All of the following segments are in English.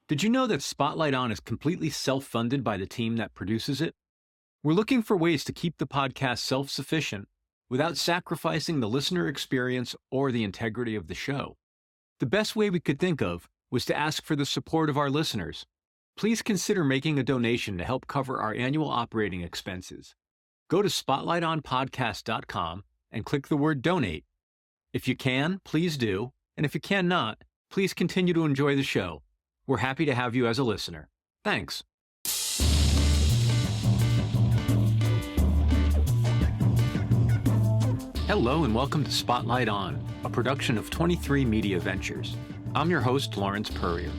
Did you know that Spotlight On is completely self-funded by the team that produces it? We're looking for ways to keep the podcast self-sufficient without sacrificing the listener experience or the integrity of the show. The best way we could think of was to ask for the support of our listeners. Please consider making a donation to help cover our annual operating expenses. Go to spotlightonpodcast.com and click the word donate. If you can, please do. And if you cannot, please continue to enjoy the show. We're happy to have you as a listener. Thanks. Hello and welcome to Spotlight On, a production of 23 Media Ventures. I'm your host, Lawrence Purrier.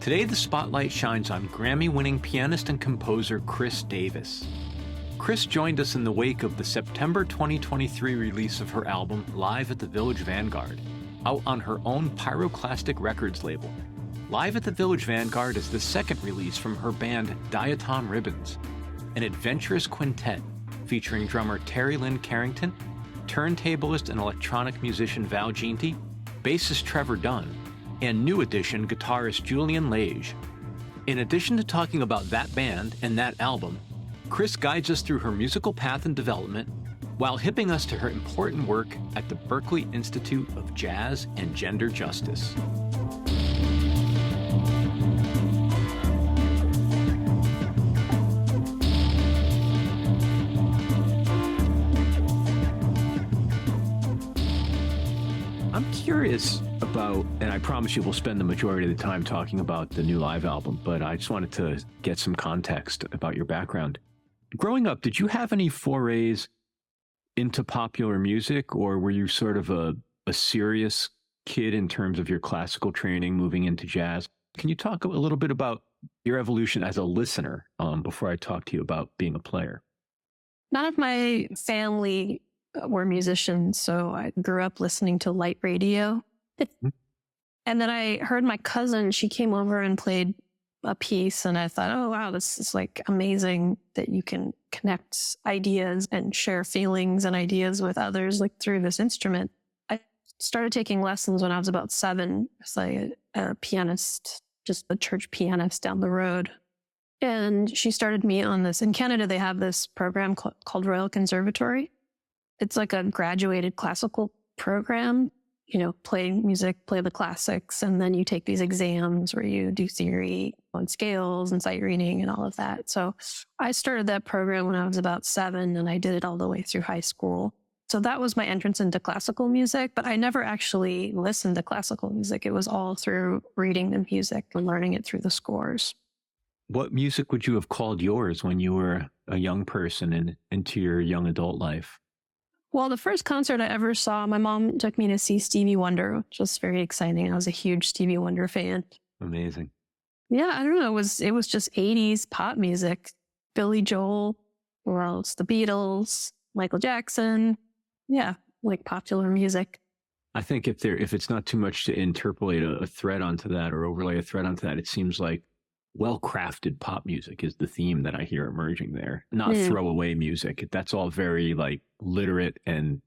Today, the spotlight shines on Grammy-winning pianist and composer Kris Davis. Kris joined us in the wake of the September 2023 release of her album Live at the Village Vanguard, out on her own Pyroclastic Records label. Live at the Village Vanguard is the second release from her band Diatom Ribbons, an adventurous quintet featuring drummer Terri Lyne Carrington, turntablist and electronic musician Val Jeanty, bassist Trevor Dunn, and new addition guitarist Julian Lage. In addition to talking about that band and that album, Kris guides us through her musical path and development while hipping us to her important work at the Berklee Institute of Jazz and Gender Justice. I'm curious about, and I promise you we'll spend the majority of the time talking about the new live album, but I just wanted to get some context about your background. Growing up, did you have any forays into popular music, or were you sort of a serious kid in terms of your classical training moving into jazz? Can you talk a little bit about your evolution as a listener before I talk to you about being a player? None of my family were musicians, so I grew up listening to light radio. And then I heard my cousin, she came over and played a piece, and I thought, oh, wow, this is like amazing that you can connect ideas and share feelings and ideas with others like through this instrument. I started taking lessons when I was about 7 as a pianist, just a church pianist down the road. And she started me on this. In Canada, they have this program called Royal Conservatory. It's like a graduated classical program, you know, play music, play the classics, and then you take these exams where you do theory on scales and sight reading and all of that. So I started that program when I was about 7, and I did it all the way through high school. So that was my entrance into classical music, but I never actually listened to classical music. It was all through reading the music and learning it through the scores. What music would you have called yours when you were a young person and into your young adult life? Well, the first concert I ever saw, my mom took me to see Stevie Wonder, which was very exciting. I was a huge Stevie Wonder fan. Amazing. Yeah, I don't know. It was just 80s pop music. Billy Joel, or else the Beatles, Michael Jackson. Yeah, like popular music. I think if it's not too much to interpolate a thread onto that or overlay a thread onto that, it seems like well-crafted pop music is the theme that I hear emerging there. Not throwaway music. That's all very like literate and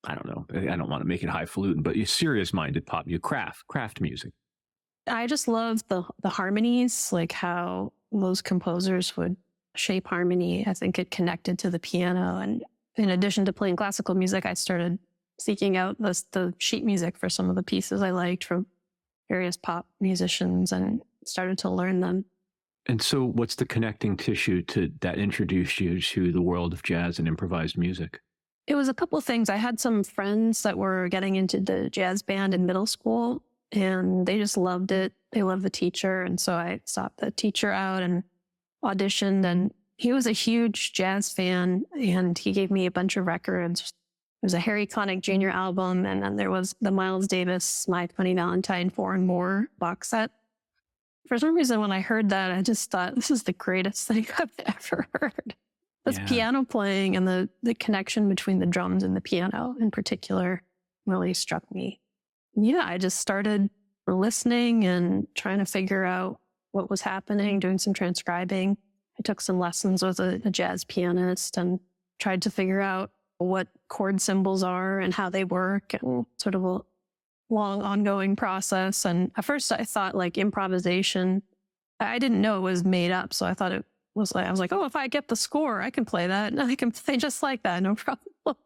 I don't know. I don't want to make it highfalutin, but you're serious-minded pop. You craft music. I just love the harmonies, like how those composers would shape harmony. I think it connected to the piano. And in addition to playing classical music, I started seeking out the sheet music for some of the pieces I liked from various pop musicians and started to learn them. And so what's the connecting tissue that introduced you to the world of jazz and improvised music? It was a couple of things. I had some friends that were getting into the jazz band in middle school, and they just loved it. They loved the teacher. And so I sought the teacher out and auditioned, and he was a huge jazz fan, and he gave me a bunch of records. There was a Harry Connick Jr. album, and then there was the Miles Davis, My Funny Valentine 4 and More box set. For some reason, when I heard that, I just thought, this is the greatest thing I've ever heard. This piano playing and the connection between the drums and the piano in particular really struck me. Yeah, I just started listening and trying to figure out what was happening, doing some transcribing. I took some lessons with a jazz pianist and tried to figure out what chord symbols are and how they work, and sort of a long ongoing process. And at first I thought like improvisation, I didn't know it was made up. So I thought it was like, I was like, oh, if I get the score, I can play that. And I can play just like that. No problem.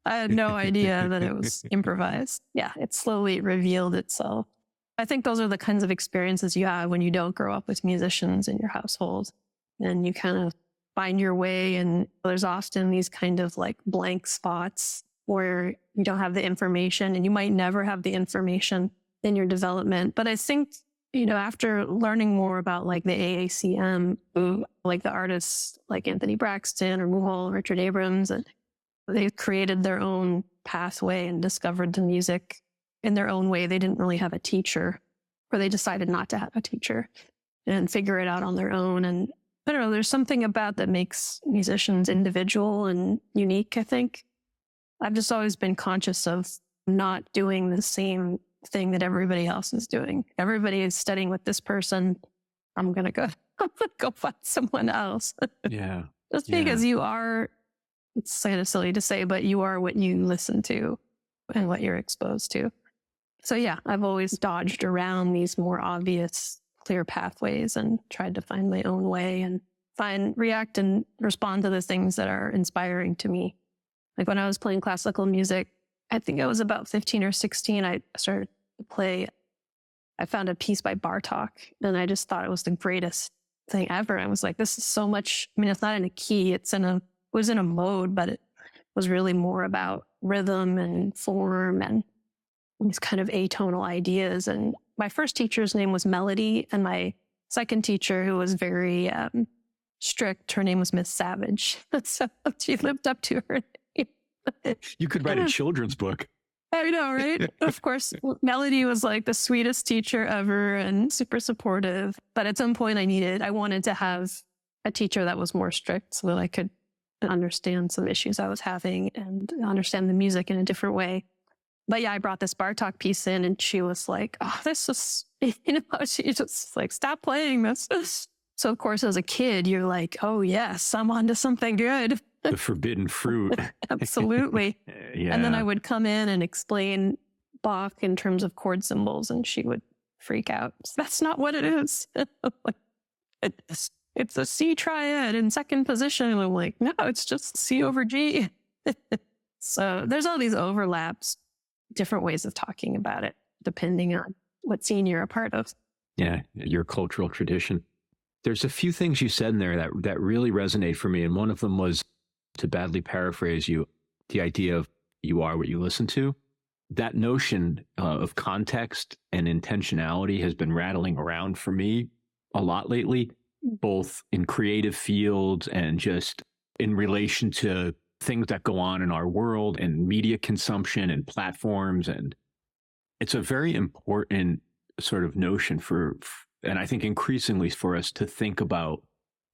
I had no idea that it was improvised. Yeah, it slowly revealed itself. I think those are the kinds of experiences you have when you don't grow up with musicians in your household, and you kind of find your way. And there's often these kind of like blank spots where you don't have the information, and you might never have the information in your development. But I think, after learning more about like the AACM, like the artists like Anthony Braxton or Muhol, Richard Abrams, and they created their own pathway and discovered the music in their own way. They didn't really have a teacher, or they decided not to have a teacher and figure it out on their own. And I don't know, there's something about that makes musicians individual and unique, I think. I've just always been conscious of not doing the same thing that everybody else is doing. Everybody is studying with this person. I'm going to go find someone else. Yeah. Just because you are, it's kind of silly to say, but you are what you listen to and what you're exposed to. So yeah, I've always dodged around these more obvious, clear pathways and tried to find my own way and react and respond to the things that are inspiring to me. Like when I was playing classical music, I think I was about 15 or 16, I started to play. I found a piece by Bartók, and I just thought it was the greatest thing ever. I was like, this is so much, it's not in a key, it was in a mode, but it was really more about rhythm and form and these kind of atonal ideas. And my first teacher's name was Melody, and my second teacher, who was very strict, her name was Miss Savage. So she lived up to her name. You could write a children's book. I know, right? Of course, Melody was like the sweetest teacher ever and super supportive. But at some point I wanted to have a teacher that was more strict so that I could understand some issues I was having and understand the music in a different way. But yeah, I brought this Bartók piece in, and she was like, oh, this is, she just like, stop playing this. So of course, as a kid, you're like, oh yes, I'm onto something good. The forbidden fruit. Absolutely. Yeah. And then I would come in and explain Bach in terms of chord symbols, and she would freak out. That's not what it is. It's a C triad in second position. And I'm like, no, it's just C over G. So there's all these overlaps, different ways of talking about it, depending on what scene you're a part of. Yeah, your cultural tradition. There's a few things you said in there that really resonate for me. And one of them was, to badly paraphrase you, the idea of you are what you listen to. That notion of context and intentionality has been rattling around for me a lot lately, both in creative fields and just in relation to things that go on in our world and media consumption and platforms. And it's a very important sort of notion and I think increasingly for us to think about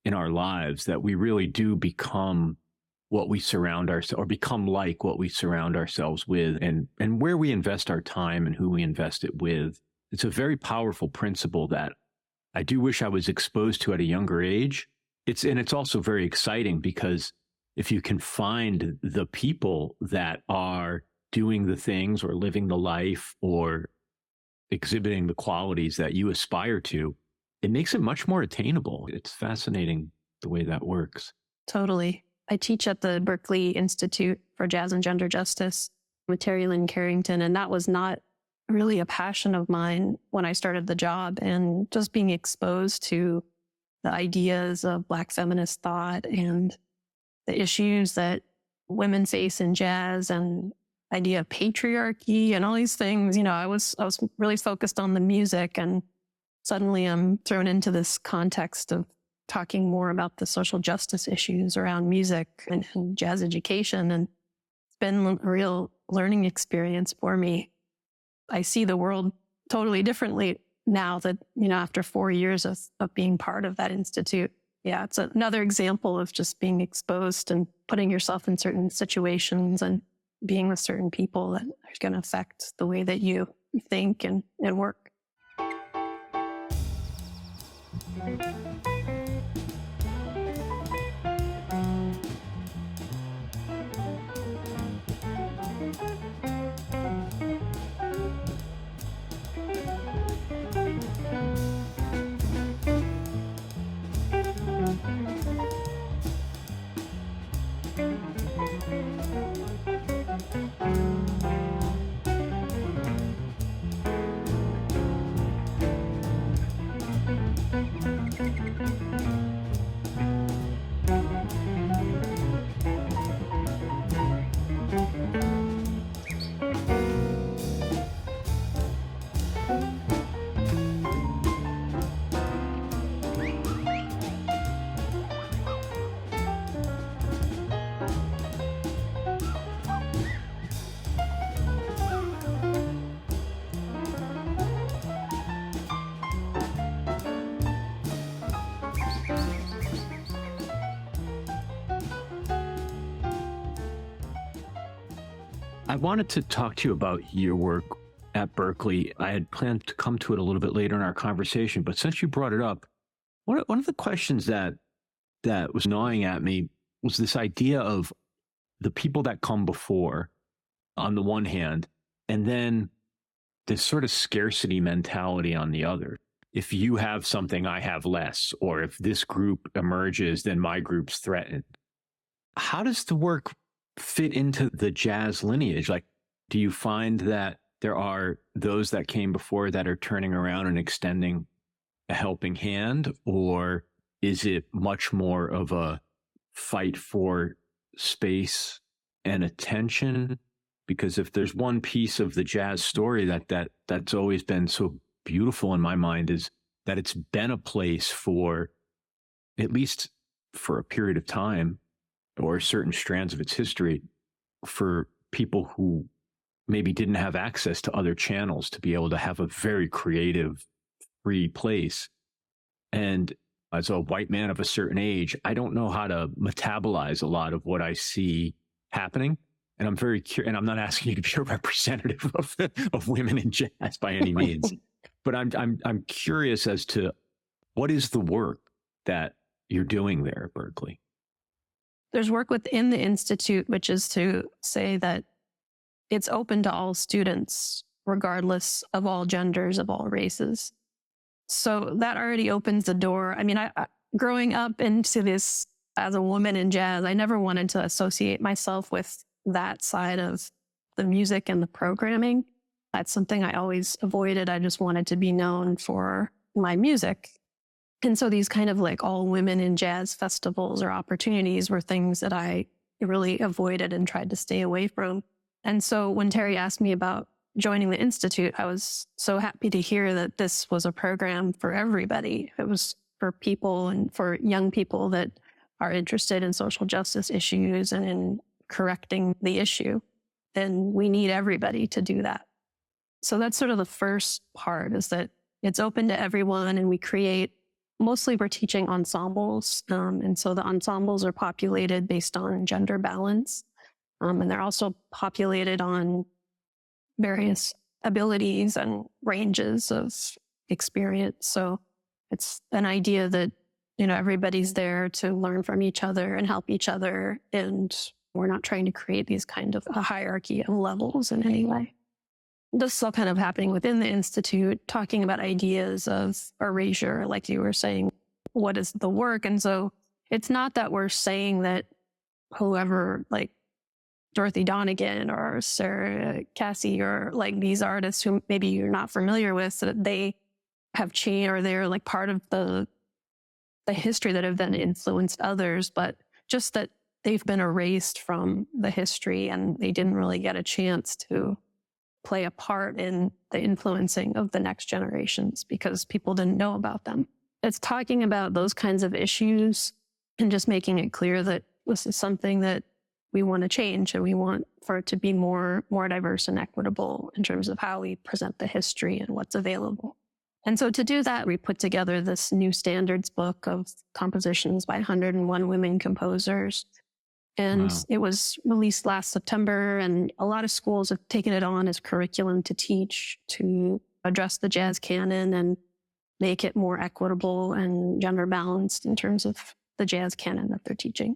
in our lives, that we really do become what we surround ourselves, or become like what we surround ourselves with, and where we invest our time and who we invest it with. It's a very powerful principle that I do wish I was exposed to at a younger age. It's also very exciting, because if you can find the people that are doing the things or living the life or exhibiting the qualities that you aspire to, it makes it much more attainable. It's fascinating the way that works. Totally. I teach at the Berklee Institute for Jazz and Gender Justice with Terri Lyne Carrington, and that was not really a passion of mine when I started the job. And just being exposed to the ideas of Black feminist thought and the issues that women face in jazz and idea of patriarchy and all these things, I was really focused on the music, and suddenly I'm thrown into this context of talking more about the social justice issues around music and jazz education. And it's been a real learning experience for me. I see the world totally differently now that, after 4 years of being part of that institute. Yeah, it's another example of just being exposed and putting yourself in certain situations and being with certain people that are going to affect the way that you think and work. I wanted to talk to you about your work at Berklee. I had planned to come to it a little bit later in our conversation, but since you brought it up, one of the questions that was gnawing at me was this idea of the people that come before, on the one hand, and then this sort of scarcity mentality on the other. If you have something, I have less, or if this group emerges, then my group's threatened. How does the work fit into the jazz lineage? Like, do you find that there are those that came before that are turning around and extending a helping hand, or is it much more of a fight for space and attention? Because if there's one piece of the jazz story that's always been so beautiful in my mind, is that it's been a place for, at least for a period of time, or certain strands of its history, for people who maybe didn't have access to other channels to be able to have a very creative, free place. And as a white man of a certain age, I don't know how to metabolize a lot of what I see happening. And I'm very curious, and I'm not asking you to be a representative of women in jazz by any means, but I'm curious as to what is the work that you're doing there at Berklee? There's work within the Institute, which is to say that it's open to all students, regardless of all genders, of all races. So that already opens the door. I mean, I growing up into this as a woman in jazz, I never wanted to associate myself with that side of the music and the programming. That's something I always avoided. I just wanted to be known for my music. And so these kind of like all women in jazz festivals or opportunities were things that I really avoided and tried to stay away from. And so when Terri asked me about joining the Institute, I was so happy to hear that this was a program for everybody. It was for people and for young people that are interested in social justice issues and in correcting the issue. Then we need everybody to do that. So that's sort of the first part, is that it's open to everyone, and we create, mostly we're teaching ensembles. And so the ensembles are populated based on gender balance. And they're also populated on various abilities and ranges of experience. So it's an idea that, everybody's there to learn from each other and help each other. And we're not trying to create these kind of a hierarchy of levels in any way. This is all kind of happening within the Institute, talking about ideas of erasure, like you were saying, what is the work? And so it's not that we're saying that whoever, like Dorothy Donegan or Sarah Cassie, or like these artists who maybe you're not familiar with, so that they have changed, or they're like part of the history that have then influenced others, but just that they've been erased from the history and they didn't really get a chance to play a part in the influencing of the next generations because people didn't know about them. It's talking about those kinds of issues and just making it clear that this is something that we want to change, and we want for it to be more diverse and equitable in terms of how we present the history and what's available. And so to do that, we put together this new standards book of compositions by 101 women composers. And Wow. It was released last September, and a lot of schools have taken it on as curriculum to teach, to address the jazz canon and make it more equitable and gender balanced in terms of the jazz canon that they're teaching.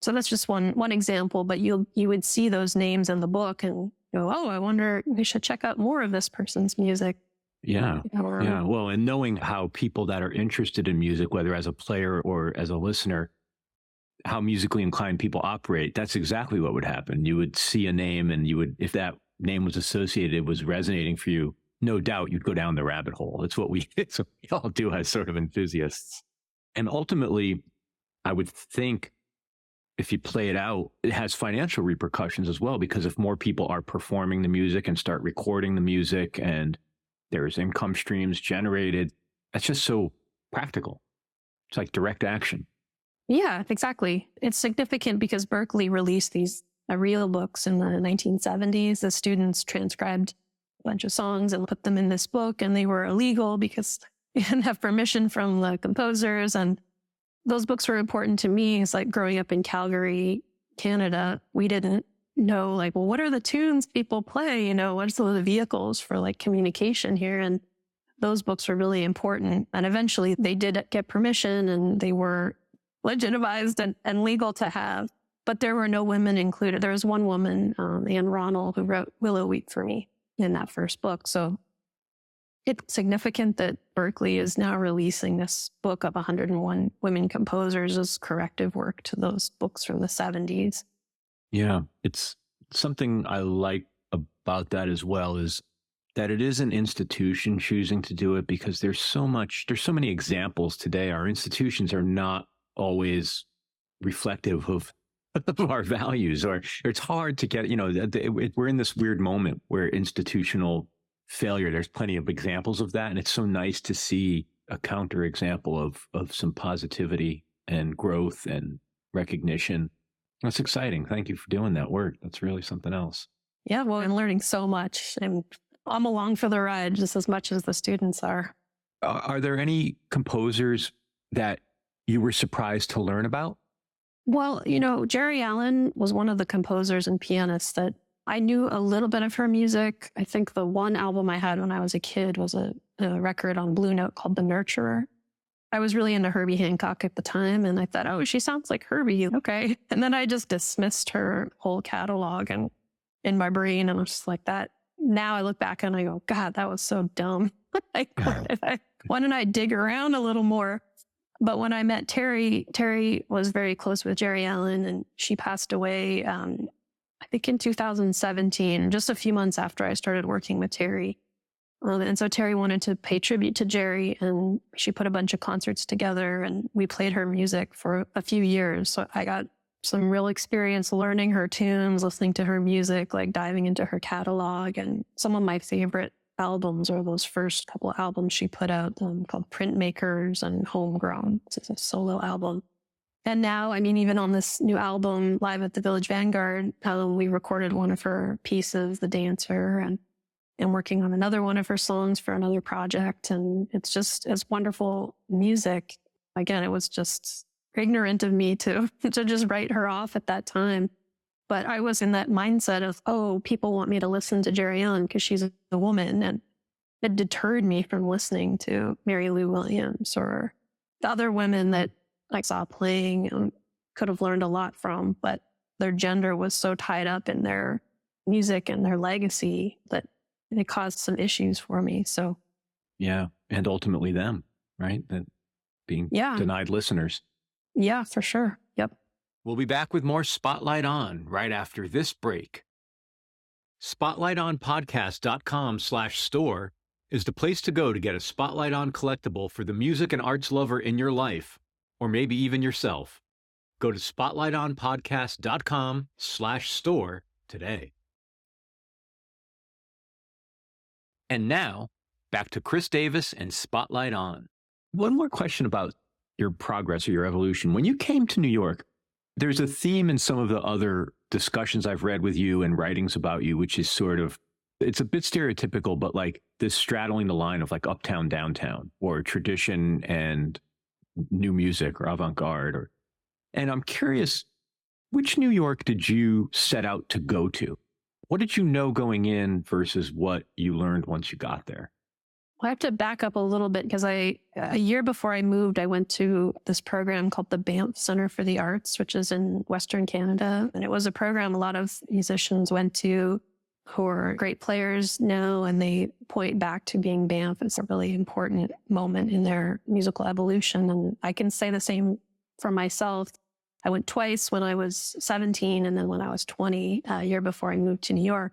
So that's just one example, but you would see those names in the book and go, oh, I wonder, we should check out more of this person's music. Yeah. Yeah. Well, and knowing how people that are interested in music, whether as a player or as a listener, how musically inclined people operate, that's exactly what would happen. You would see a name and you would, if that name was associated, it was resonating for you, no doubt you'd go down the rabbit hole. It's what we all do as sort of enthusiasts. And ultimately, I would think if you play it out, it has financial repercussions as well, because if more people are performing the music and start recording the music and there's income streams generated, that's just so practical. It's like direct action. Yeah, exactly. It's significant because Berklee released these real books in the 1970s. The students transcribed a bunch of songs and put them in this book, and they were illegal because you didn't have permission from the composers. And those books were important to me. It's like growing up in Calgary, Canada, we didn't know, like, well, what are the tunes people play? You know, what's the vehicles for like communication here? And those books were really important. And eventually they did get permission and they were legitimized and legal to have, but there were no women included. There was one woman, Anne Ronald, who wrote Willow Weep for me in that first book. So it's significant that Berklee is now releasing this book of 101 women composers as corrective work to those books from the 70s. Yeah, it's something I like about that as well, is that it is an institution choosing to do it, because there's so many examples today. Our institutions are not always reflective of our values, or it's hard to get, we're in this weird moment where institutional failure, there's plenty of examples of that. And it's so nice to see a counter example of some positivity and growth and recognition. That's exciting. Thank you for doing that work. That's really something else. Yeah, well, I'm learning so much, and I'm along for the ride just as much as the students are. Are there any composers that you were surprised to learn about? Well, Jerry Allen was one of the composers and pianists that I knew a little bit of her music. I think the one album I had when I was a kid was a record on Blue Note called The Nurturer. I was really into Herbie Hancock at the time, and I thought, oh, she sounds like Herbie. Okay. And then I just dismissed her whole catalog and in my brain, and I was just like that. Now I look back and I go, God, that was so dumb. Like, why didn't I dig around a little more? But when I met Terri was very close with Jerry Allen, and she passed away, I think in 2017, just a few months after I started working with Terri. And so Terri wanted to pay tribute to Jerry, and she put a bunch of concerts together, and we played her music for a few years. So I got some real experience learning her tunes, listening to her music, like diving into her catalog. And some of my favorite albums are those first couple of albums she put out, called Printmakers and Homegrown. It's a solo album. And now, even on this new album, Live at the Village Vanguard, we recorded one of her pieces, The Dancer, and working on another one of her songs for another project. And it's wonderful music. Again, it was just ignorant of me to just write her off at that time. But I was in that mindset of, oh, people want me to listen to Jerry Allen because she's a woman. And it deterred me from listening to Mary Lou Williams or the other women that I saw playing and could have learned a lot from. But their gender was so tied up in their music and their legacy that it caused some issues for me. So, yeah. And ultimately them, right? That being denied listeners. Yeah, for sure. Yep. We'll be back with more Spotlight On right after this break. SpotlightOnPodcast.com/store is the place to go to get a Spotlight On collectible for the music and arts lover in your life, or maybe even yourself. Go to SpotlightOnPodcast.com/store today. And now, back to Kris Davis and Spotlight On. One more question about your progress or your evolution. When you came to New York, there's a theme in some of the other discussions I've read with you and writings about you, which is sort of, it's a bit stereotypical, but like this straddling the line of like uptown, downtown, or tradition and new music or avant-garde. And I'm curious, which New York did you set out to go to? What did you know going in versus what you learned once you got there? Well, I have to back up a little bit because a year before I moved, I went to this program called the Banff Center for the Arts, which is in Western Canada. And it was a program a lot of musicians went to who are great players now, and they point back to being Banff as a really important moment in their musical evolution. And I can say the same for myself. I went twice when I was 17 and then when I was 20, a year before I moved to New York.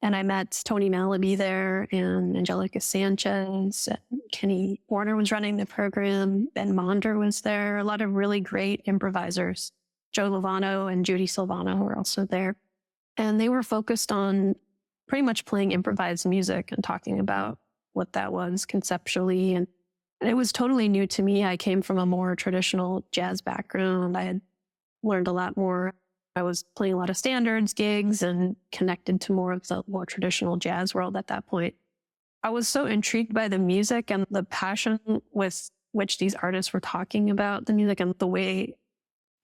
And I met Tony Malaby there and Angelica Sanchez. Kenny Warner was running the program. Ben Monder was there. A lot of really great improvisers. Joe Lovano and Judy Silvano were also there. And they were focused on pretty much playing improvised music and talking about what that was conceptually. And it was totally new to me. I came from a more traditional jazz background. I had learned a lot more. I was playing a lot of standards gigs and connected to more of the more traditional jazz world at that point. I was so intrigued by the music and the passion with which these artists were talking about the music and the way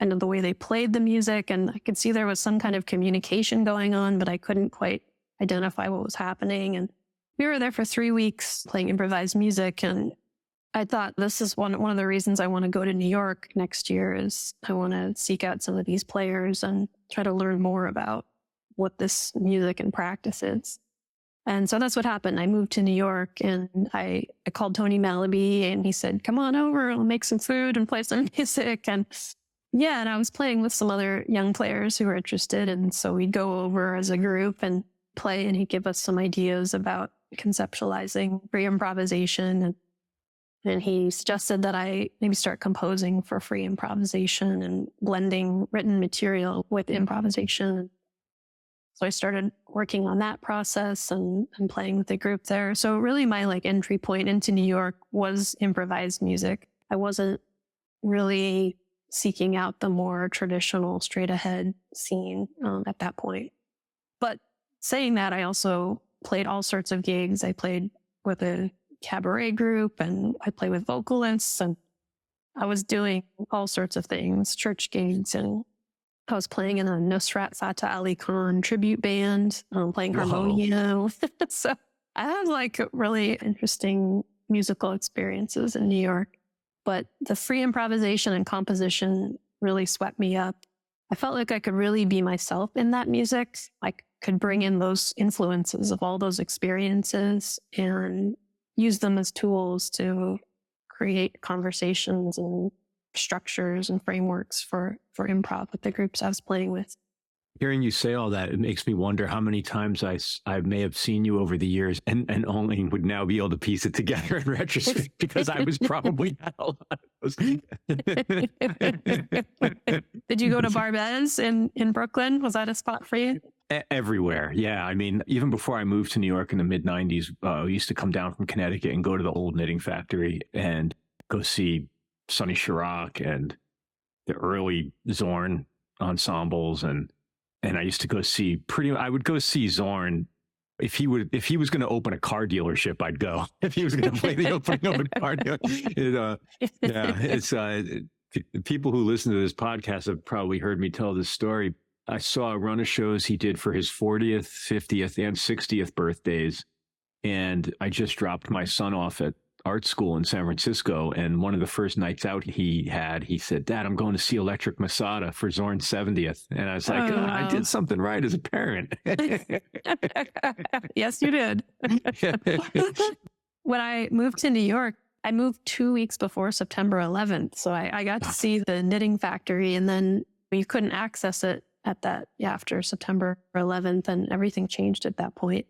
they played the music. And I could see there was some kind of communication going on, but I couldn't quite identify what was happening. And we were there for 3 weeks playing improvised music. And I thought this is one of the reasons I want to go to New York next year is I want to seek out some of these players and try to learn more about what this music and practice is. And so that's what happened. I moved to New York and I called Tony Malaby and he said, come on over, we'll make some food and play some music. And yeah, and I was playing with some other young players who were interested. And so we'd go over as a group and play and he'd give us some ideas about conceptualizing free improvisation. And he suggested that I maybe start composing for free improvisation and blending written material with improvisation. So I started working on that process and playing with the group there. So really my entry point into New York was improvised music. I wasn't really seeking out the more traditional straight ahead scene at that point. But saying that, I also played all sorts of gigs. I played with a cabaret group and I played with vocalists and I was doing all sorts of things, church gigs, and I was playing in a Nusrat Fateh Ali Khan tribute band, playing harmonia. So I had really interesting musical experiences in New York, but the free improvisation and composition really swept me up. I felt like I could really be myself in that music. I could bring in those influences of all those experiences and use them as tools to create conversations and structures and frameworks for improv with the groups I was playing with. Hearing you say all that, it makes me wonder how many times I may have seen you over the years and only would now be able to piece it together in retrospect because I was probably at a lot of those. Did you go to Barbez in Brooklyn? Was that a spot for you? Everywhere. Yeah. I mean, even before I moved to New York in the mid 90s, I used to come down from Connecticut and go to the old knitting factory and go see Sonny Chirac and the early Zorn ensembles. And I used to go see I would go see Zorn. If he was going to open a car dealership, I'd go. If he was going to play the opening of a car dealership. People who listen to this podcast have probably heard me tell this story. I saw a run of shows he did for his 40th, 50th, and 60th birthdays. And I just dropped my son off at art school in San Francisco. And one of the first nights out he said, Dad, I'm going to see Electric Masada for Zorn's 70th. And I was like, I did something right as a parent. Yes, you did. When I moved to New York, I moved 2 weeks before September 11th. So I got to see the knitting factory, and then you couldn't access it after September 11th, and everything changed at that point.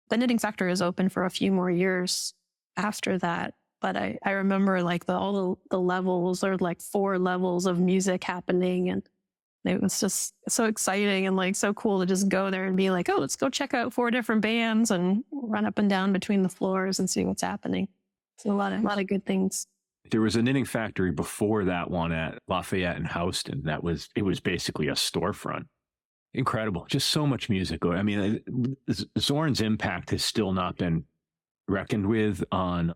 The knitting factory was open for a few more years after that, but I remember all the levels, there were 4 levels of music happening, and it was just so exciting and so cool to just go there and be like, oh, let's go check out 4 different bands and run up and down between the floors and see what's happening. So a lot of good things. There was a knitting factory before that one at Lafayette and Houston. It was basically a storefront. Incredible. Just so much music. I mean, Zorn's impact has still not been reckoned with on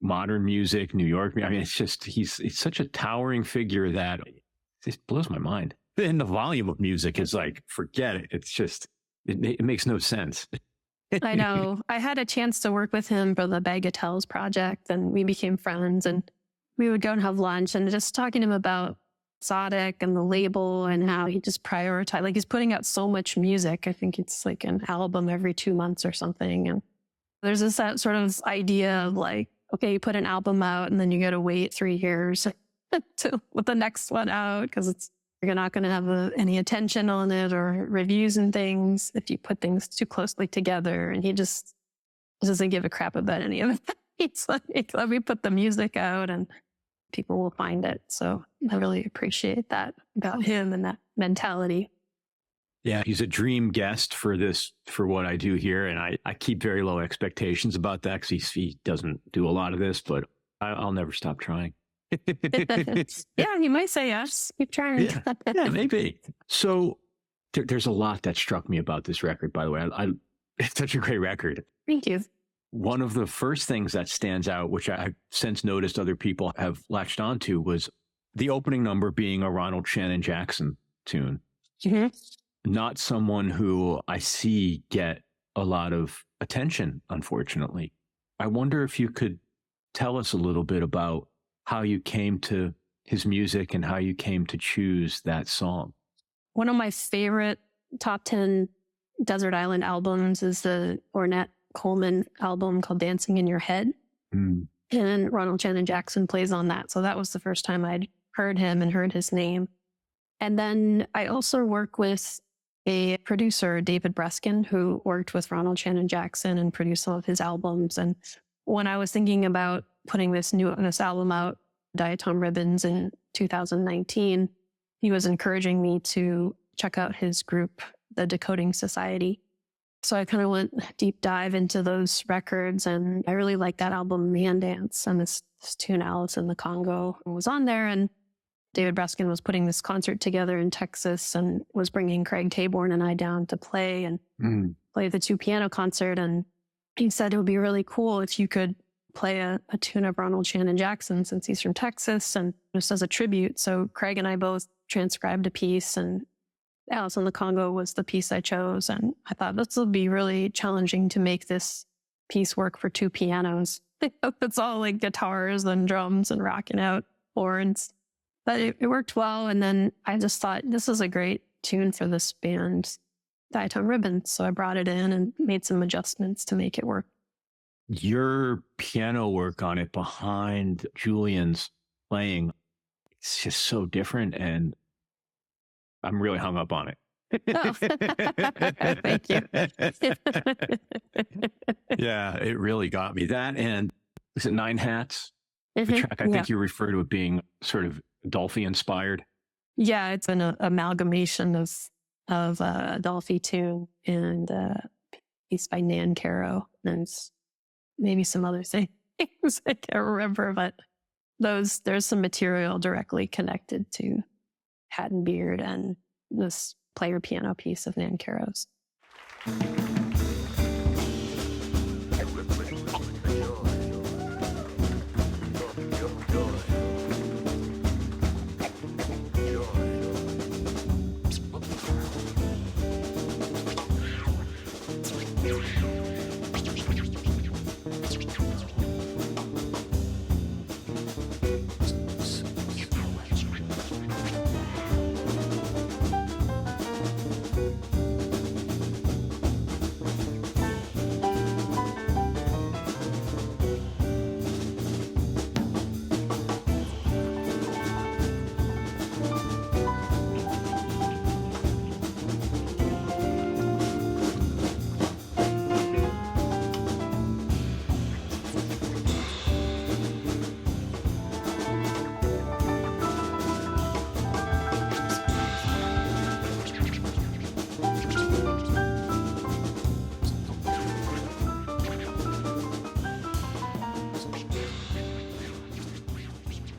modern music, New York. I mean, he's such a towering figure that it just blows my mind. And the volume of music is forget it. It's just, it makes no sense. I know. I had a chance to work with him for the Bagatelles project, and we became friends, and we would go and have lunch and just talking to him about Sodic and the label and how he just prioritized, he's putting out so much music. I think it's an album every 2 months or something. And there's this sort of idea of okay, you put an album out and then you got to wait 3 years with the next one out because it's You're not going to have any attention on it or reviews and things if you put things too closely together. And he just doesn't give a crap about any of it. He's like, let me put the music out and people will find it. So I really appreciate that about him and that mentality. Yeah, he's a dream guest for what I do here. And I keep very low expectations about that because he doesn't do a lot of this, but I'll never stop trying. Yeah, you might say yes. Keep trying. Yeah, maybe. So there's a lot that struck me about this record, by the way. It's such a great record. Thank you. One of the first things that stands out, which I've since noticed other people have latched onto, was the opening number being a Ronald Shannon Jackson tune. Mm-hmm. Not someone who I see get a lot of attention, unfortunately. I wonder if you could tell us a little bit about how you came to his music and how you came to choose that song. One of my favorite top 10 desert island albums is the Ornette Coleman album called Dancing in Your Head. And Ronald Shannon Jackson plays on that. So that was the first time I'd heard him and heard his name. And then I also work with a producer, David Breskin, who worked with Ronald Shannon Jackson and produced some of his albums. And when I was thinking about putting this album out, Diatom Ribbons, in 2019, he was encouraging me to check out his group, the Decoding Society. So I kind of went deep dive into those records, and I really liked that album, Man Dance, and this tune, Alice in the Congo, was on there. And David Breskin was putting this concert together in Texas and was bringing Craig Taborn and I down to play play the 2 piano concert. And he said it would be really cool if you could play a tune of Ronald Shannon Jackson, since he's from Texas, and just as a tribute. So Craig and I both transcribed a piece, and Alice in the Congo was the piece I chose. And I thought this will be really challenging to make this piece work for 2 pianos. It's all like guitars and drums and rocking out horns. But it worked well. And then I just thought this is a great tune for this band, Diatom Ribbons. So I brought it in and made some adjustments to make it work. Your piano work on it behind Julian's playing, it's just so different. And I'm really hung up on it. Oh, thank you. Yeah, it really got me. That, and is it Nine Hats? The Mm-hmm. track, I think you refer to it being sort of Dolphy inspired. Yeah, it's an amalgamation of a Dolphy tune and a piece by Nan Caro, and maybe some other things I can't remember, but there's some material directly connected to Hat and Beard and this player piano piece of Nan Caro's.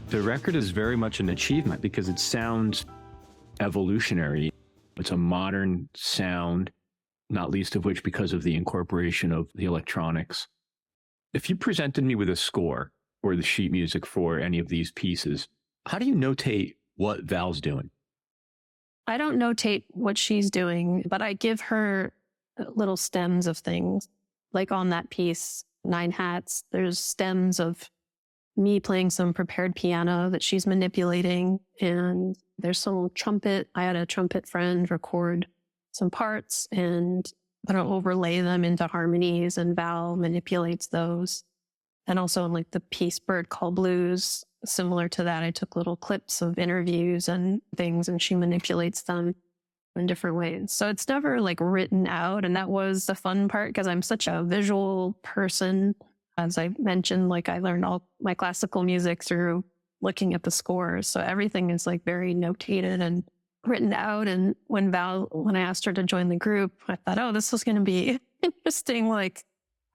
The record is very much an achievement because it sounds evolutionary. It's a modern sound, not least of which because of the incorporation of the electronics. If you presented me with a score or the sheet music for any of these pieces, how do you notate what Val's doing? I don't notate what she's doing, but I give her little stems of things. Like on that piece, Nine Hats, there's stems of me playing some prepared piano that she's manipulating. And there's some trumpet. I had a trumpet friend record some parts and I don't overlay them into harmonies, and Val manipulates those. And also in like the piece Bird Call Blues, similar to that. I took little clips of interviews and things, and she manipulates them in different ways. So it's never like written out. And that was the fun part because I'm such a visual person. As I mentioned, like I learned all my classical music through looking at the scores. So everything is like very notated and written out. And when I asked her to join the group, I thought, oh, this was going to be interesting. Like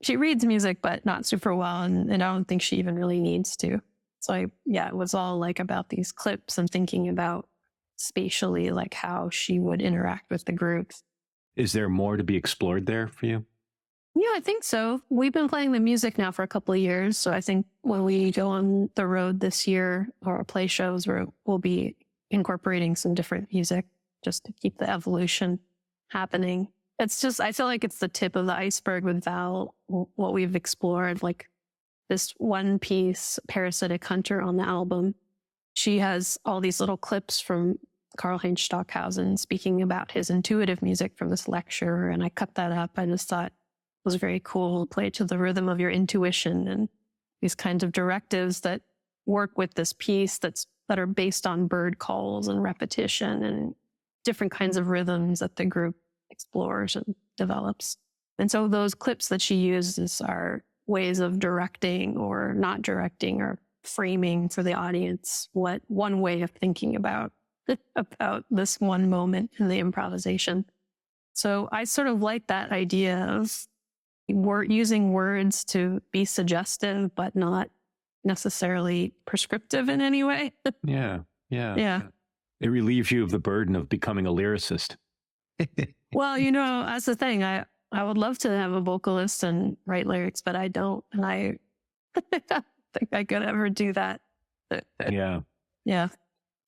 she reads music, but not super well. And I don't think she even really needs to. So it was all like about these clips and thinking about spatially, like how she would interact with the groups. Is there more to be explored there for you? Yeah, I think so. We've been playing the music now for a couple of years. So I think when we go on the road this year or play shows, we'll be incorporating some different music just to keep the evolution happening. It's just, I feel like it's the tip of the iceberg with Val, what we've explored, like this one piece, Parasitic Hunter on the album. She has all these little clips from Karl-Heinz Stockhausen speaking about his intuitive music from this lecture. And I cut that up. I just thought it was very cool. Play to the rhythm of your intuition and these kinds of directives that work with this piece that are based on bird calls and repetition and different kinds of rhythms that the group explores and develops. And so those clips that she uses are ways of directing or not directing or framing for the audience what one way of thinking about this one moment in the improvisation. So I sort of like that idea of using words to be suggestive, but not necessarily prescriptive in any way. Yeah. It relieves you of the burden of becoming a lyricist. Well, that's the thing. I would love to have a vocalist and write lyrics, but I don't. And I don't think I could ever do that. Yeah. Yeah.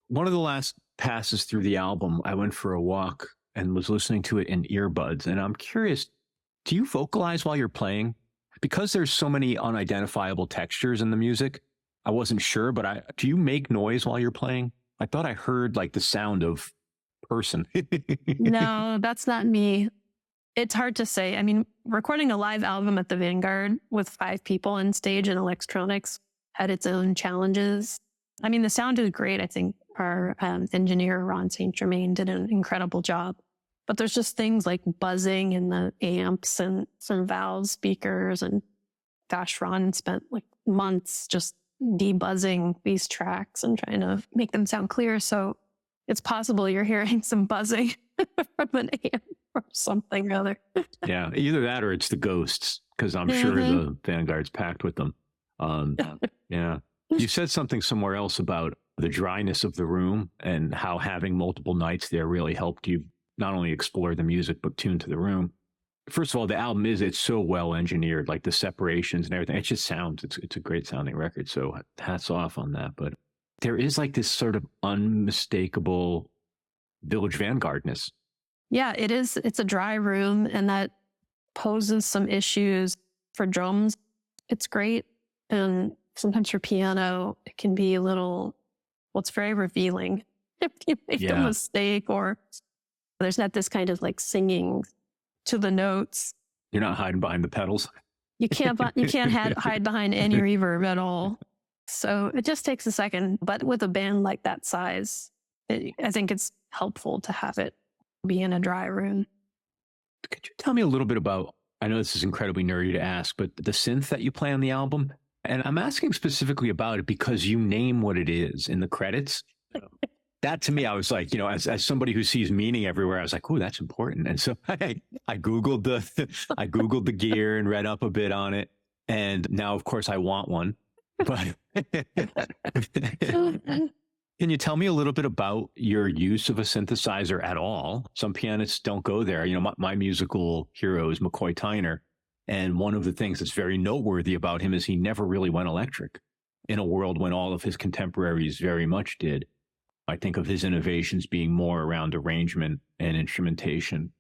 One of the last passes through the album, I went for a walk and was listening to it in earbuds. And I'm curious, do you vocalize while you're playing? Because there's so many unidentifiable textures in the music, I wasn't sure, but do you make noise while you're playing? I thought I heard like the sound of person. No, that's not me. It's hard to say. I mean, recording a live album at the Vanguard with 5 people on stage and electronics had its own challenges. I mean, the sound is great. I think our engineer, Ron St. Germain, did an incredible job. But there's just things like buzzing in the amps and some valve speakers. And gosh, Ron spent like months just debuzzing these tracks and trying to make them sound clear. So it's possible you're hearing some buzzing from an amp or something or other. Yeah, either that or it's the ghosts, because I'm sure the Vanguard's packed with them. Yeah. You said something somewhere else about the dryness of the room and how having multiple nights there really helped you not only explore the music, but tune to the room. First of all, the album it's so well engineered, like the separations and everything. It just sounds, it's a great sounding record. So hats off on that. But there is like this sort of unmistakable Village Vanguardness. Yeah, it is. It's a dry room, and that poses some issues for drums. It's great. And sometimes for piano, it can be a little, it's very revealing if you make a mistake, or there's not this kind of like singing to the notes. You're not hiding behind the pedals. You can't hide behind any reverb at all. So it just takes a second. But with a band like that size, I think it's helpful to have it be in a dry room. Could you tell me a little bit about, I know this is incredibly nerdy to ask, but the synth that you play on the album? And I'm asking specifically about it because you name what it is in the credits. That to me, I was like, as somebody who sees meaning everywhere, I was like, oh, that's important. And so I Googled the gear and read up a bit on it. And now, of course, I want one. But can you tell me a little bit about your use of a synthesizer at all? Some pianists don't go there. My musical hero is McCoy Tyner. And one of the things that's very noteworthy about him is he never really went electric in a world when all of his contemporaries very much did. I think of his innovations being more around arrangement and instrumentation,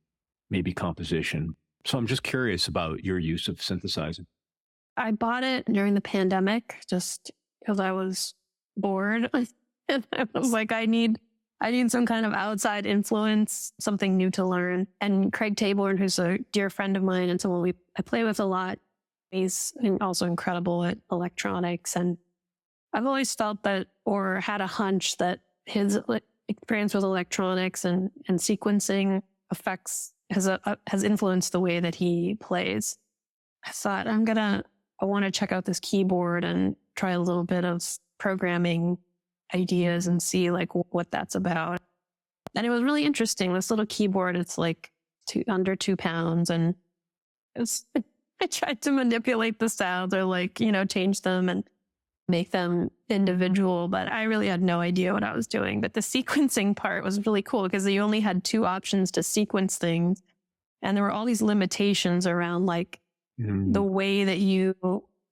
maybe composition. So I'm just curious about your use of synthesizing. I bought it during the pandemic just because I was bored. And I was like, I need some kind of outside influence, something new to learn. And Craig Taborn, who's a dear friend of mine and someone I play with a lot, he's also incredible at electronics. And I've always felt that, or had a hunch that his experience with electronics and sequencing effects has influenced the way that he plays. I thought I want to check out this keyboard and try a little bit of programming ideas and see like what that's about. And it was really interesting. This little keyboard, it's like under 2 pounds, and I tried to manipulate the sounds or like, change them and make them individual, but I really had no idea what I was doing. But the sequencing part was really cool because you only had 2 options to sequence things. And there were all these limitations around like the way that you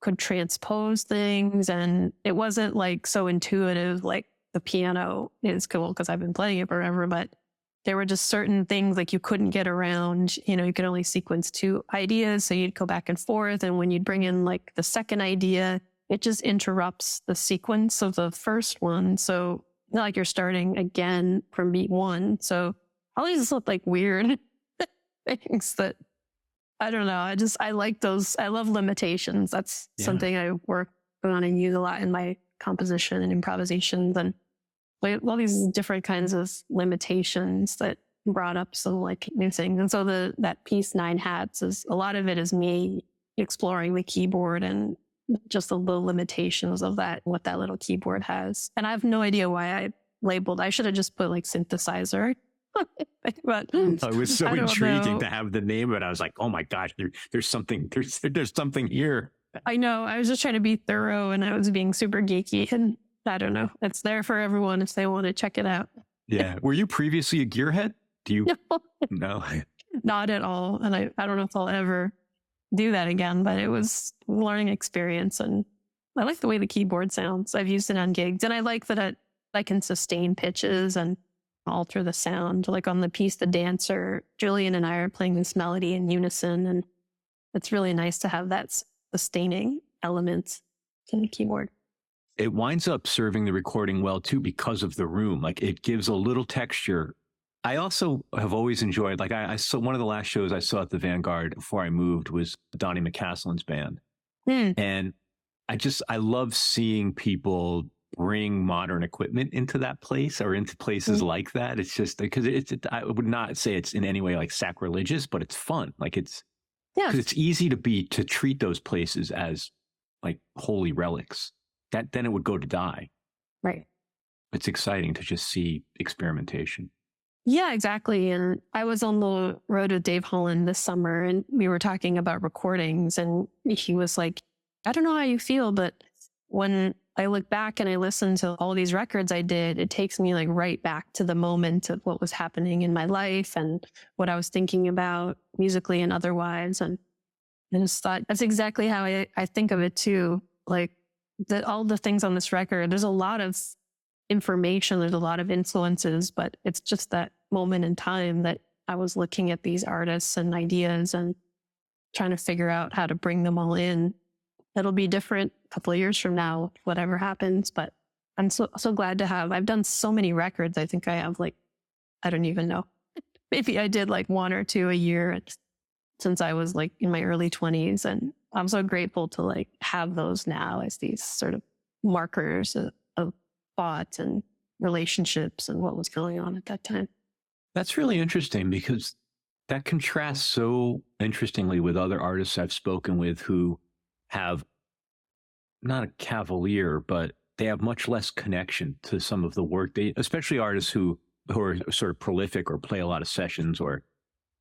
could transpose things. And it wasn't like so intuitive like the piano is cool because I've been playing it forever, but there were just certain things like you couldn't get around. You could only sequence 2 ideas. So you'd go back and forth. And when you'd bring in like the second idea, it just interrupts the sequence of the first one. So not like you're starting again from beat 1. So all these look like weird things that, I don't know. I like those. I love limitations. That's something I work on and use a lot in my composition and improvisations, and all these different kinds of limitations that brought up some like new things. And so that piece 9 Hats a lot of it is me exploring the keyboard and just the little limitations of what that little keyboard has. And I have no idea why I should have just put like synthesizer. But it was so intriguing to have the name of it. I was like, oh my gosh, there's something here. I know. I was just trying to be thorough and I was being super geeky, and I don't know. It's there for everyone if they want to check it out. Yeah. Were you previously a gearhead? Do you? No. Not at all. And I don't know if I'll ever do that again, but it was a learning experience, and I like the way the keyboard sounds. I've used it on gigs, and I like that I can sustain pitches and alter the sound. Like on the piece The Dancer, Julian and I are playing this melody in unison, and it's really nice to have that sustaining element in the keyboard. It winds up serving the recording well too because of the room. Like it gives a little texture. I also have always enjoyed, like I saw one of the last shows I saw at the Vanguard before I moved was Donnie McCaslin's band. And I love seeing people bring modern equipment into that place or into places like that. It's just because I would not say it's in any way like sacrilegious, but it's fun. Like because it's easy to treat those places as like holy relics. Then it would go to die. Right. It's exciting to just see experimentation. Yeah, exactly. And I was on the road with Dave Holland this summer, and we were talking about recordings, and he was like, I don't know how you feel, but when I look back and I listen to all these records I did, it takes me like right back to the moment of what was happening in my life and what I was thinking about musically and otherwise. And I just thought that's exactly how I think of it too. Like all the things on this record, there's a lot of information, there's a lot of influences, but it's just that moment in time that I was looking at these artists and ideas and trying to figure out how to bring them all in. It'll be different a couple of years from now, whatever happens, but I'm so glad to have. I've done so many records. I think I have like, I don't even know. Maybe I did like 1 or 2 a year since I was like in my early 20s. And I'm so grateful to like have those now as these sort of markers of thought and relationships and what was going on at that time. That's really interesting because that contrasts so interestingly with other artists I've spoken with who have not a cavalier, but they have much less connection to some of the work. Especially artists who are sort of prolific or play a lot of sessions, or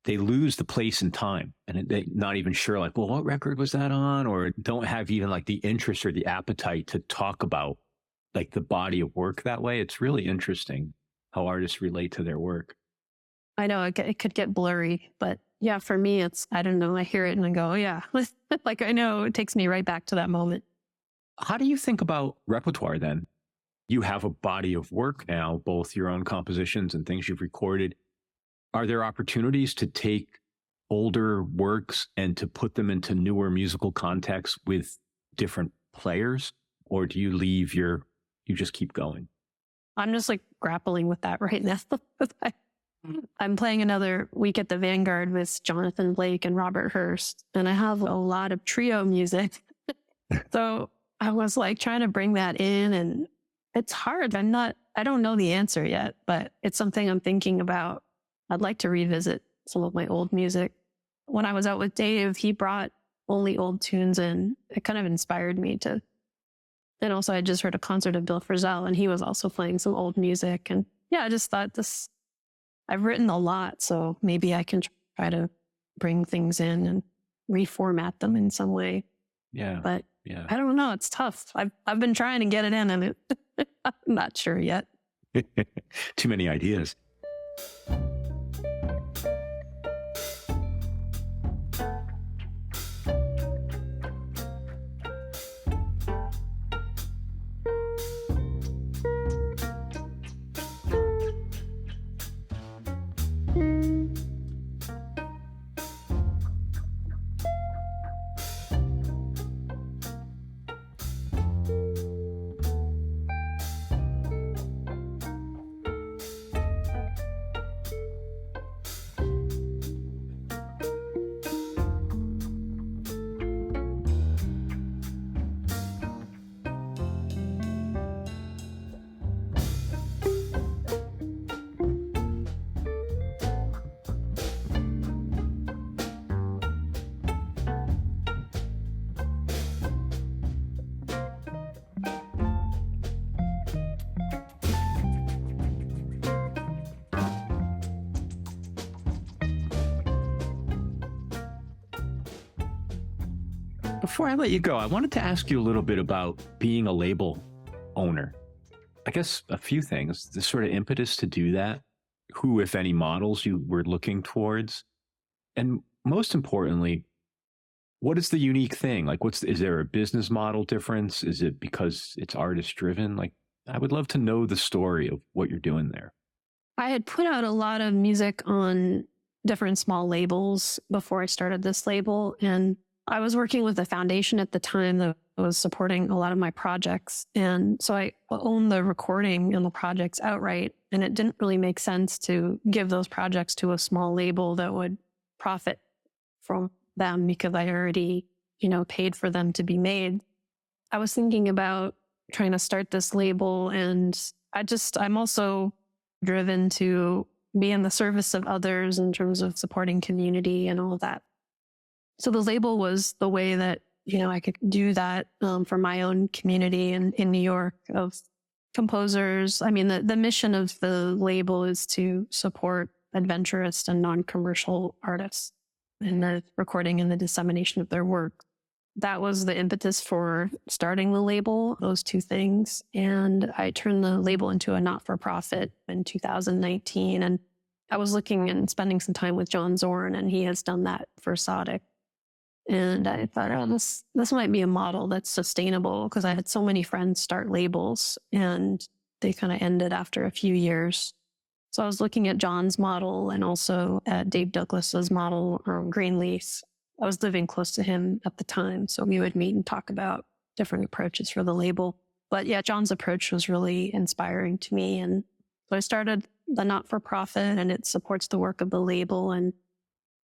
they lose the place and time and they're not even sure like, well, what record was that on? Or don't have even like the interest or the appetite to talk about like the body of work that way. It's really interesting how artists relate to their work. I know it could get blurry, but yeah, for me, I don't know. I hear it and I go, oh, yeah, like I know it takes me right back to that moment. How do you think about repertoire then? You have a body of work now, both your own compositions and things you've recorded. Are there opportunities to take older works and to put them into newer musical contexts with different players? Or do you just keep going? I'm just like grappling with that right now. I'm playing another week at the Vanguard with Jonathan Blake and Robert Hurst, and I have a lot of trio music. So I was like trying to bring that in, and it's hard. I don't know the answer yet, but it's something I'm thinking about. I'd like to revisit some of my old music. When I was out with Dave, he brought only old tunes in. It kind of inspired me to. And also I just heard a concert of Bill Frisell, and he was also playing some old music. And yeah, I just thought I've written a lot, so maybe I can try to bring things in and reformat them in some way. Yeah. But yeah. I don't know. It's tough. I've been trying to get it in, and I'm not sure yet. Too many ideas. Before I let you go, I wanted to ask you a little bit about being a label owner. I guess a few things, the sort of impetus to do that, who, if any, models you were looking towards, and most importantly, what is the unique thing? Like, is there a business model difference? Is it because it's artist driven? Like, I would love to know the story of what you're doing there. I had put out a lot of music on different small labels before I started this label, and I was working with a foundation at the time that was supporting a lot of my projects. And so I owned the recording and the projects outright. And it didn't really make sense to give those projects to a small label that would profit from them because I already, paid for them to be made. I was thinking about trying to start this label, and I'm also driven to be in the service of others in terms of supporting community and all of that. So the label was the way that, I could do that for my own community in New York of composers. I mean, the mission of the label is to support adventurous and non-commercial artists in the recording and the dissemination of their work. That was the impetus for starting the label, those two things. And I turned the label into a not-for-profit in 2019. And I was looking and spending some time with John Zorn, and he has done that for Sodic. And I thought, this might be a model that's sustainable, because I had so many friends start labels and they kind of ended after a few years. So I was looking at John's model and also at Dave Douglas's model, Greenleaf's. I was living close to him at the time, so we would meet and talk about different approaches for the label. But yeah, John's approach was really inspiring to me. And so I started the not-for-profit, and it supports the work of the label. And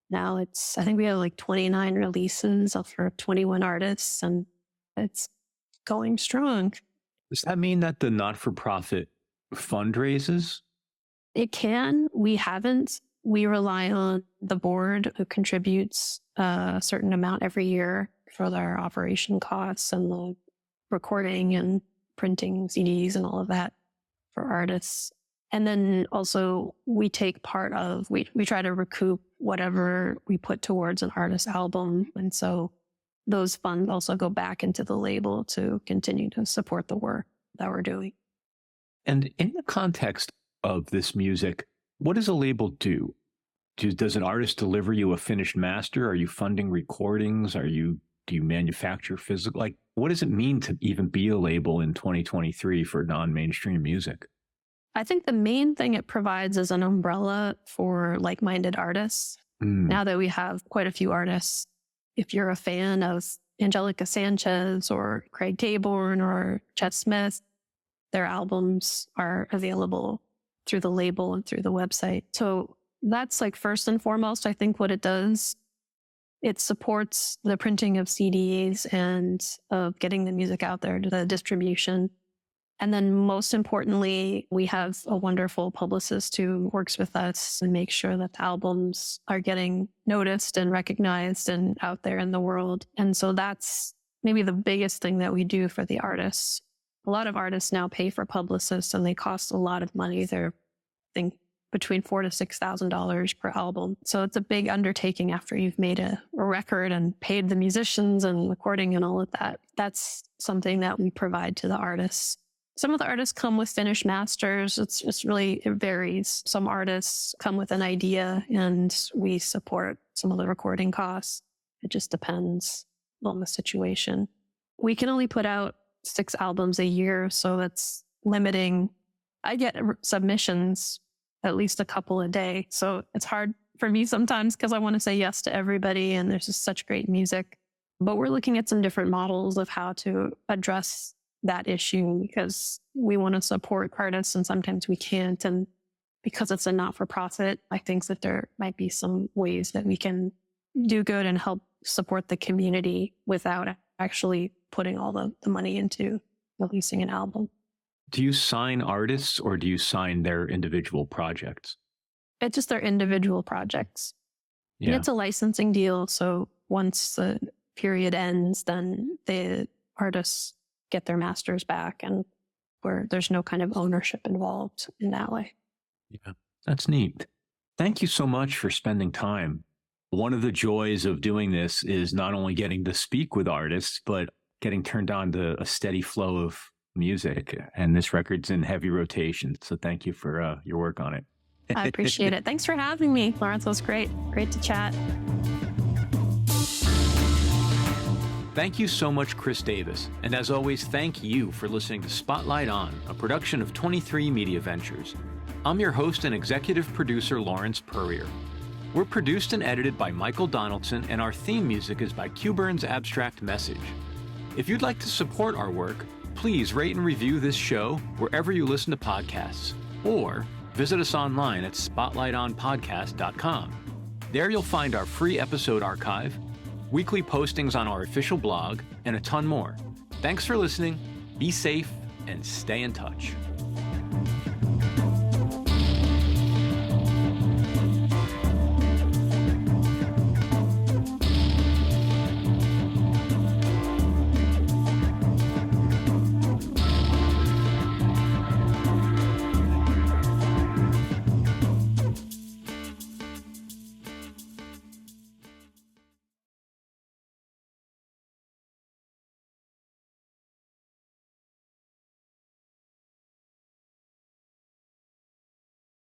now I think we have like 29 releases for 21 artists, and it's going strong. Does that mean that the not-for-profit fundraises? It can. We haven't. We rely on the board, who contributes a certain amount every year for their operation costs and the recording and printing CDs and all of that for artists. And then also we take part of, we try to recoup whatever we put towards an artist's album. And so those funds also go back into the label to continue to support the work that we're doing. And in the context of this music, what does a label do? Does an artist deliver you a finished master? Are you funding recordings? Do you manufacture physical? Like, what does it mean to even be a label in 2023 for non-mainstream music? I think the main thing it provides is an umbrella for like-minded artists. Now that we have quite a few artists, if you're a fan of Angelica Sanchez or Craig Taborn or Chet Smith, their albums are available through the label and through the website. So that's like first and foremost, I think, what it does. It supports the printing of CDs and of getting the music out there to the distribution. And then most importantly, we have a wonderful publicist who works with us and makes sure that the albums are getting noticed and recognized and out there in the world. And so that's maybe the biggest thing that we do for the artists. A lot of artists now pay for publicists and they cost a lot of money. They're, I think, between $4,000 to $6,000 per album. So it's a big undertaking after you've made a record and paid the musicians and recording and all of that. That's something that we provide to the artists. Some of the artists come with finished masters. It varies. Some artists come with an idea and we support some of the recording costs. It just depends on the situation. We can only put out 6 albums a year, so that's limiting. I get submissions at least a couple a day. So it's hard for me sometimes because I want to say yes to everybody and there's just such great music. But we're looking at some different models of how to address that issue because we want to support artists and sometimes we can't. And because it's a not-for-profit, I think that there might be some ways that we can do good and help support the community without actually putting all the money into releasing an album. Do you sign artists or do you sign their individual projects? It's just their individual projects. Yeah. And it's a licensing deal. So once the period ends, then the artists get their masters back and where there's no kind of ownership involved in that way. Yeah, that's neat. Thank you so much for spending time. One of the joys of doing this is not only getting to speak with artists, but getting turned on to a steady flow of music. And this record's in heavy rotation. So thank you for your work on it. I appreciate it. Thanks for having me, Lawrence. It was great. Great to chat. Thank you so much, Kris Davis. And as always, thank you for listening to Spotlight On, a production of 23 Media Ventures. I'm your host and executive producer, Lawrence Purrier. We're produced and edited by Michael Donaldson, and our theme music is by Q-Burn's Abstract Message. If you'd like to support our work, please rate and review this show wherever you listen to podcasts, or visit us online at spotlightonpodcast.com. There you'll find our free episode archive, weekly postings on our official blog, and a ton more. Thanks for listening, be safe, and stay in touch.